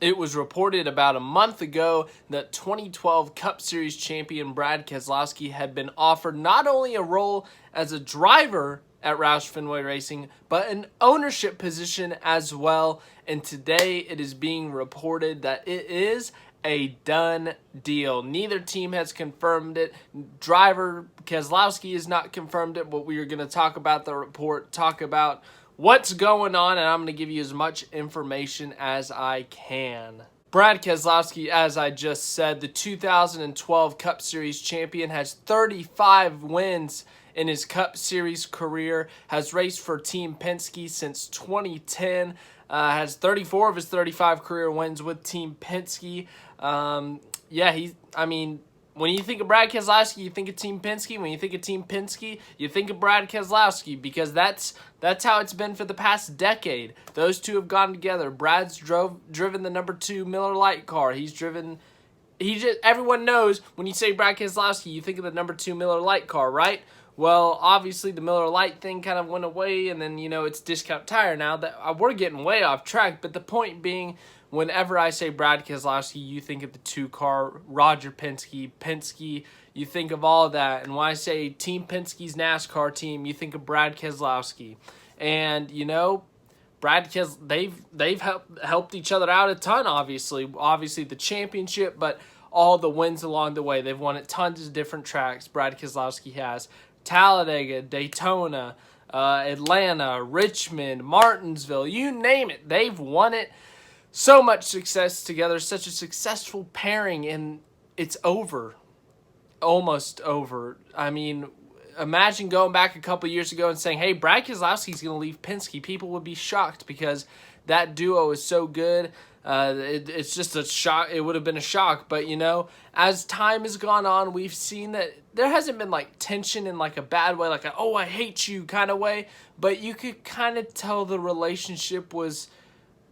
It was reported about a month ago that 2012 Cup Series champion Brad Keselowski had been offered not only a role as a driver at Roush Fenway Racing, but an ownership position as well. And today it is being reported that it is a done deal. Neither team has confirmed it. Driver Keselowski has not confirmed it, but we are going to talk about the report, talk about what's going on, and I'm going to give you as much information as I can. Brad Keselowski, as I just said, the 2012 Cup Series champion, has 35 wins in his Cup Series career, has raced for Team Penske since 2010, has 34 of his 35 career wins with Team Penske. When you think of Brad Keselowski, you think of Team Penske. When you think of Team Penske, you think of Brad Keselowski, because that's how it's been for the past decade. Those two have gone together. Brad's driven the number 2 Miller Lite car. Everyone knows when you say Brad Keselowski, you think of the number 2 Miller Lite car, right? Well, obviously the Miller Lite thing kind of went away, and then, it's discount tire now. That we're getting way off track, but the point being, whenever I say Brad Keselowski, you think of the 2-car, Roger Penske, you think of all of that. And when I say Team Penske's NASCAR team, you think of Brad Keselowski. And, they've helped each other out a ton, obviously the championship, but all the wins along the way. They've won at tons of different tracks, Brad Keselowski has. Talladega, Daytona, Atlanta, Richmond, Martinsville, you name it, they've won it. So much success together, such a successful pairing, and it's over. Almost over. I mean, imagine going back a couple years ago and saying, hey, Brad Keselowski's going to leave Penske. People would be shocked because that duo is so good. It's just a shock. It would have been a shock. But, as time has gone on, we've seen that there hasn't been, tension in, a bad way, oh, I hate you kind of way. But you could kind of tell the relationship was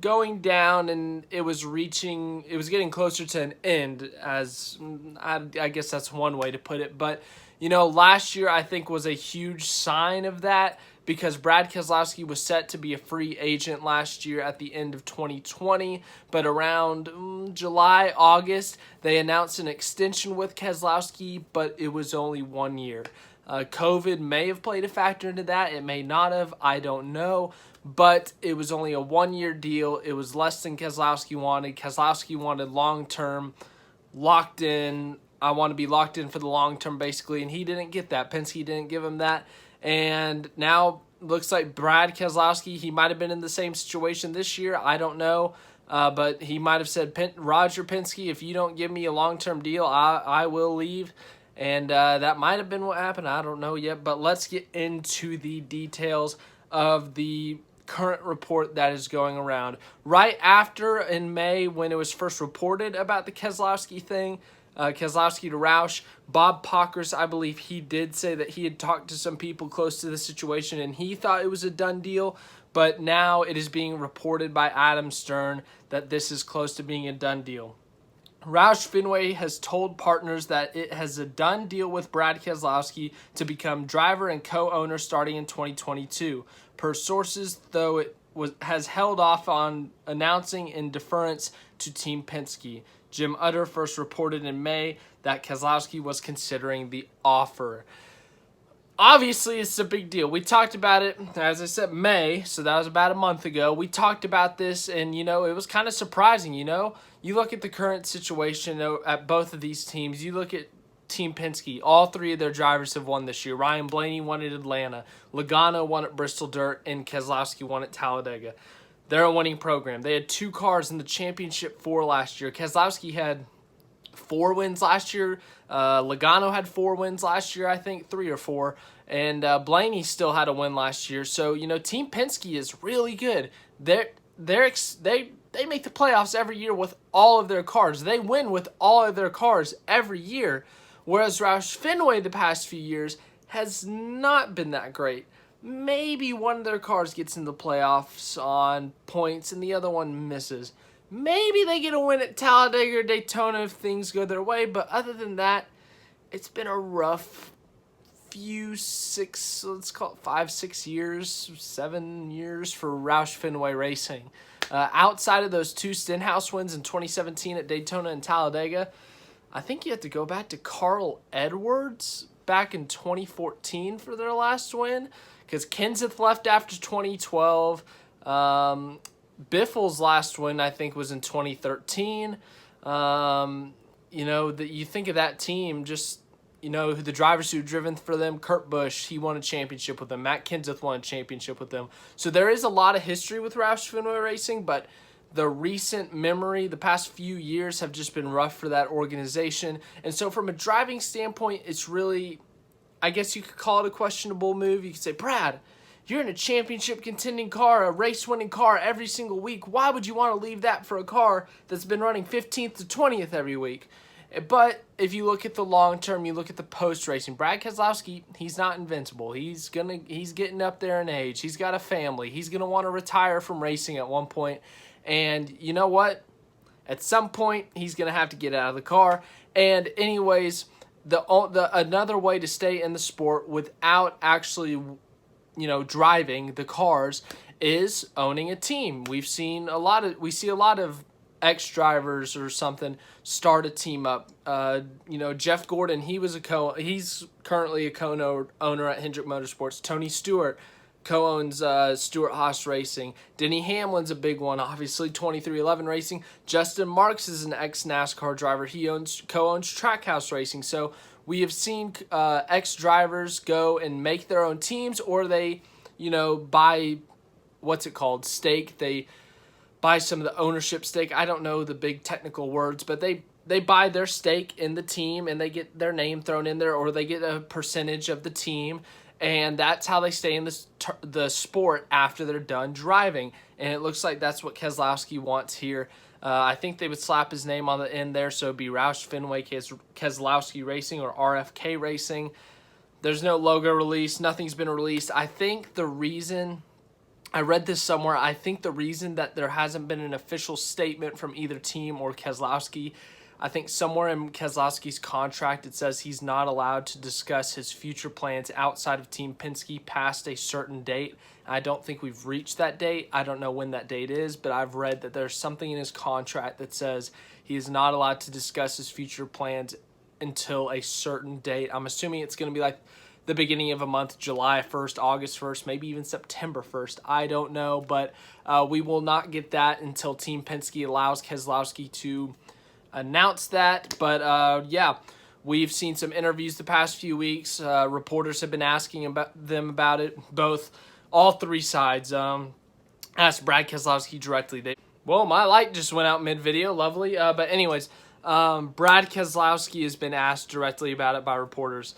going down, and it was getting closer to an end, as I guess that's one way to put it. But, last year I think was a huge sign of that, because Brad Keselowski was set to be a free agent last year at the end of 2020, but around July, August, they announced an extension with Keselowski, but it was only 1 year. COVID may have played a factor into that. It may not have. I don't know. But it was only a 1-year deal. It was less than Keselowski wanted. Keselowski wanted long-term, locked in. I want to be locked in for the long term, basically, and he didn't get that. Penske didn't give him that. And now looks like Brad Keselowski, he might have been in the same situation this year. I don't know. But he might have said, Roger Penske, if you don't give me a long-term deal, I will leave. And that might have been what happened. I don't know yet. But let's get into the details of the current report that is going around. Right after, in May, when it was first reported about the Keselowski thing, Keselowski to Roush, Bob Pockers, I believe he did say that he had talked to some people close to the situation and he thought it was a done deal. But now it is being reported by Adam Stern that this is close to being a done deal. Roush Fenway has told partners that it has a done deal with Brad Keselowski to become driver and co-owner starting in 2022. Per sources, though, has held off on announcing in deference to Team Penske. Jim Utter first reported in May that Keselowski was considering the offer. Obviously, it's a big deal. We talked about it, as I said, May, so that was about a month ago. We talked about this, and, it was kind of surprising, You look at the current situation at both of these teams. You look at Team Penske. All 3 of their drivers have won this year. Ryan Blaney won at Atlanta. Logano won at Bristol Dirt, and Keselowski won at Talladega. They're a winning program. They had 2 cars in the championship 4 last year. Keselowski had 4 wins last year. Logano had 4 wins last year, I think, 3 or 4. And Blaney still had a win last year. So, Team Penske is really good. They make the playoffs every year with all of their cars. They win with all of their cars every year. Whereas Roush Fenway the past few years has not been that great. Maybe one of their cars gets in the playoffs on points and the other one misses. Maybe they get a win at Talladega or Daytona if things go their way. But other than that, it's been a rough let's call it 5, 6 years, 7 years for Roush Fenway Racing. Outside of those 2 Stenhouse wins in 2017 at Daytona and Talladega, I think you have to go back to Carl Edwards back in 2014 for their last win, because Kenseth left after 2012. Biffle's last win, I think, was in 2013. You think of that team, just, the drivers who driven for them. Kurt Busch, he won a championship with them. Matt Kenseth won a championship with them. So there is a lot of history with Roush Fenway Racing, but the recent memory, the past few years have just been rough for that organization. And so from a driving standpoint, it's really, I guess you could call it a questionable move. You could say, Brad, you're in a championship contending car, a race winning car every single week. Why would you want to leave that for a car that's been running 15th to 20th every week? But if you look at the long term, you look at the post racing, Brad Keselowski, he's not invincible. He's getting up there in age. He's got a family. He's going to want to retire from racing at one point. And you know what? At some point, he's going to have to get out of the car. And anyways, another way to stay in the sport without actually driving the cars is owning a team. We see a lot of ex-drivers or something start a team up. Jeff Gordon, he's currently a co-owner at Hendrick Motorsports. Tony Stewart co-owns Stewart-Haas Racing. Denny Hamlin's a big one, obviously, 2311 Racing. Justin Marks is an ex-NASCAR driver. He co-owns Trackhouse Racing. So we have seen ex-drivers go and make their own teams, or they, buy, stake. They buy some of the ownership stake. I don't know the big technical words, but they buy their stake in the team and they get their name thrown in there, or they get a percentage of the team, and that's how they stay in the sport after they're done driving. And it looks like that's what Keselowski wants here. I think they would slap his name on the end there, so it'd be Roush Fenway Keselowski Racing or RFK Racing. There's no logo release. Nothing's been released. I think the reason, I read this somewhere, I think the reason that there hasn't been an official statement from either team or Keselowski, I think somewhere in Keselowski's contract it says he's not allowed to discuss his future plans outside of Team Penske past a certain date. I don't think we've reached that date. I don't know when that date is, but I've read that there's something in his contract that says he is not allowed to discuss his future plans until a certain date. I'm assuming it's going to be like the beginning of a month, July 1st, August 1st, maybe even September 1st. I don't know, but we will not get that until Team Penske allows Keselowski to announce that. But we've seen some interviews the past few weeks. Reporters have been asking about it. All three sides asked Brad Keselowski directly. My light just went out mid-video. Lovely. But anyways, Brad Keselowski has been asked directly about it by reporters.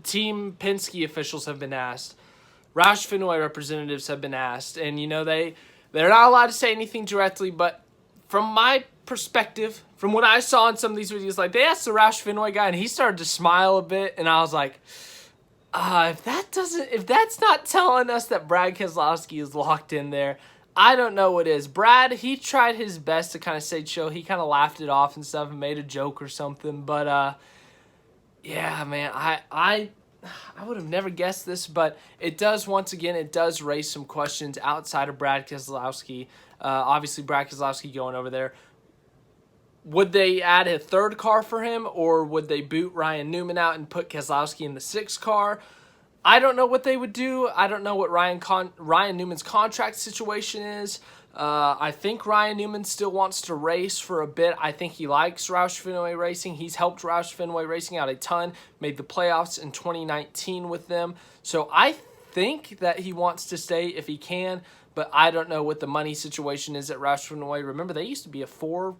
Team Penske officials have been asked. Roush Fenway representatives have been asked. And, they're not allowed to say anything directly. But from my perspective, from what I saw in some of these videos, like, they asked the Roush Fenway guy, and he started to smile a bit. And I was like, if that's not telling us that Brad Keselowski is locked in there, I don't know what is. Brad, he tried his best to kind of stay chill. He kind of laughed it off and stuff and made a joke or something. But, yeah, man, I would have never guessed this, but it does raise some questions outside of Brad Keselowski. Obviously, Brad Keselowski going over there. Would they add a third car for him, or would they boot Ryan Newman out and put Keselowski in the 6th car? I don't know what they would do. I don't know what Ryan Newman's contract situation is. I think Ryan Newman still wants to race for a bit. I think he likes Roush Fenway Racing. He's helped Roush Fenway Racing out a ton, made the playoffs in 2019 with them. So I think that he wants to stay if he can, but I don't know what the money situation is at Roush Fenway. Remember, they used to be a 4-5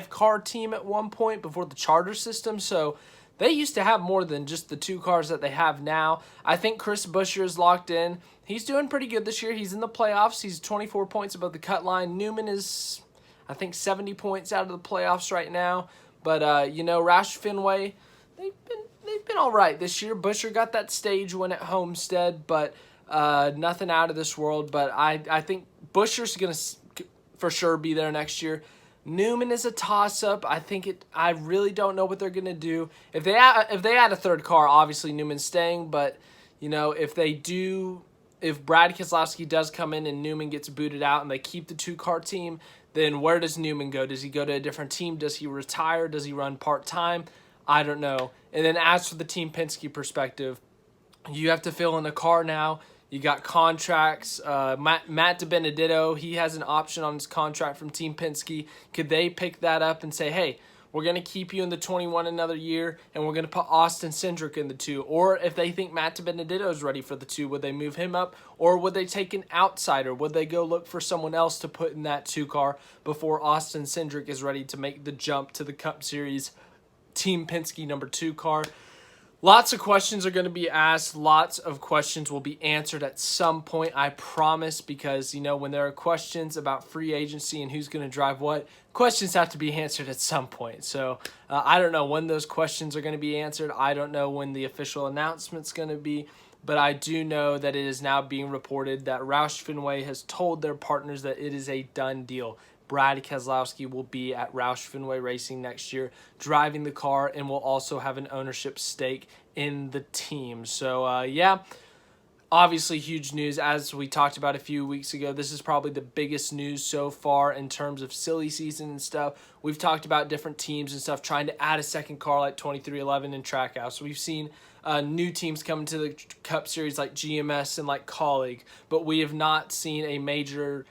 car team at one point before the charter system, so they used to have more than just the 2 cars that they have now. I think Chris Buescher is locked in. He's doing pretty good this year. He's in the playoffs. He's 24 points above the cut line. Newman is, I think, 70 points out of the playoffs right now. But, Roush Fenway, they've been all right this year. Buescher got that stage win at Homestead, but nothing out of this world. But I think Buescher's going to for sure be there next year. Newman is a toss-up. I really don't know what they're gonna do. If they add a third car, obviously Newman's staying. But if Brad Keselowski does come in and Newman gets booted out and they keep the 2-car team, then where does Newman go? Does he go to a different team? Does he retire? Does he run part-time? I don't know. And then as for the Team Penske perspective, you have to fill in a car now. You got contracts. Matt DiBenedetto, he has an option on his contract from Team Penske. Could they pick that up and say, hey, we're going to keep you in the 21 another year, and we're going to put Austin Cindric in the 2? Or if they think Matt DiBenedetto is ready for the 2, would they move him up? Or would they take an outsider? Would they go look for someone else to put in that 2 car before Austin Cindric is ready to make the jump to the Cup Series Team Penske number 2 car? Lots of questions are going to be asked. Lots of questions will be answered at some point, I promise, because, when there are questions about free agency and who's going to drive what, questions have to be answered at some point. So I don't know when those questions are going to be answered. I don't know when the official announcement's going to be, but I do know that it is now being reported that Roush Fenway has told their partners that it is a done deal. Brad Keselowski will be at Roush Fenway Racing next year, driving the car, and will also have an ownership stake in the team. So, yeah, obviously huge news. As we talked about a few weeks ago, this is probably the biggest news so far in terms of silly season and stuff. We've talked about different teams and stuff trying to add a second car like 2311 and Trackhouse. We've seen new teams come into the Cup Series like GMS and like Colleague, but we have not seen a major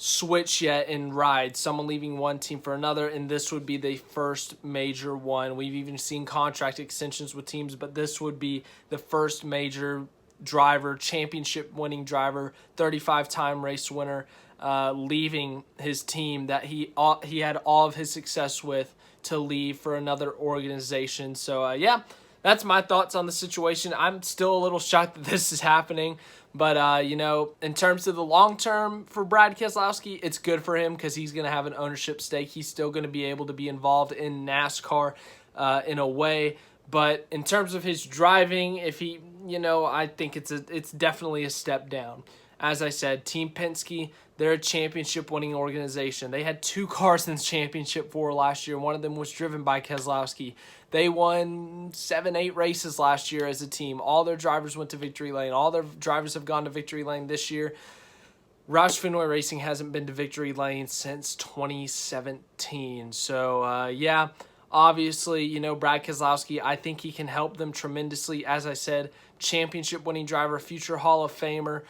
switch yet in rides, someone leaving one team for another, and this would be the first major one. We've even seen contract extensions with teams, but this would be the first major driver, championship winning driver, 35-time race winner, leaving his team that he had all of his success with to leave for another organization. So yeah, that's my thoughts on the situation. I'm still a little shocked that this is happening. But, in terms of the long term for Brad Keselowski, it's good for him because he's going to have an ownership stake. He's still going to be able to be involved in NASCAR in a way. But in terms of his driving, if he, I think it's definitely a step down. As I said, Team Penske, they're a championship-winning organization. They had 2 cars in the championship for last year. One of them was driven by Keselowski. They won 7-8 races last year as a team. All their drivers went to victory lane. All their drivers have gone to victory lane this year. Roush Fenway Racing hasn't been to victory lane since 2017. So, yeah, obviously, Brad Keselowski, I think he can help them tremendously. As I said, championship-winning driver, future Hall of Famer.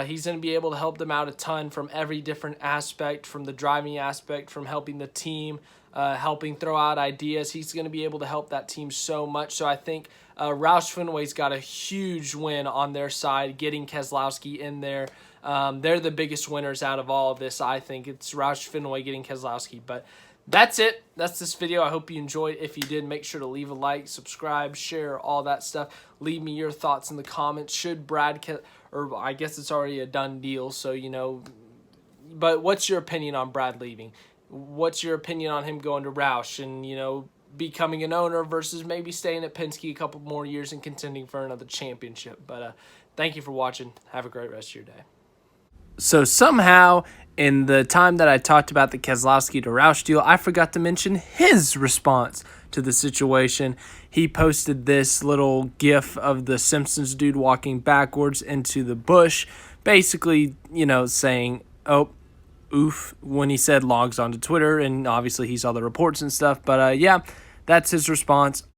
He's going to be able to help them out a ton from every different aspect, from the driving aspect, from helping the team, helping throw out ideas. He's going to be able to help that team so much. So I think Roush Fenway's got a huge win on their side, getting Keselowski in there. They're the biggest winners out of all of this, I think. It's Roush Fenway getting Keselowski. But that's it. That's this video. I hope you enjoyed. If you did, make sure to leave a like, subscribe, share, all that stuff. Leave me your thoughts in the comments. Should or I guess it's already a done deal, so, but what's your opinion on Brad leaving? What's your opinion on him going to Roush and, becoming an owner versus maybe staying at Penske a couple more years and contending for another championship? But thank you for watching. Have a great rest of your day. So somehow, in the time that I talked about the Keselowski to Roush deal, I forgot to mention his response to the situation. He posted this little gif of the Simpsons dude walking backwards into the bush, basically, saying, oh, oof, when he said logs onto Twitter, and obviously he saw the reports and stuff. But yeah, that's his response.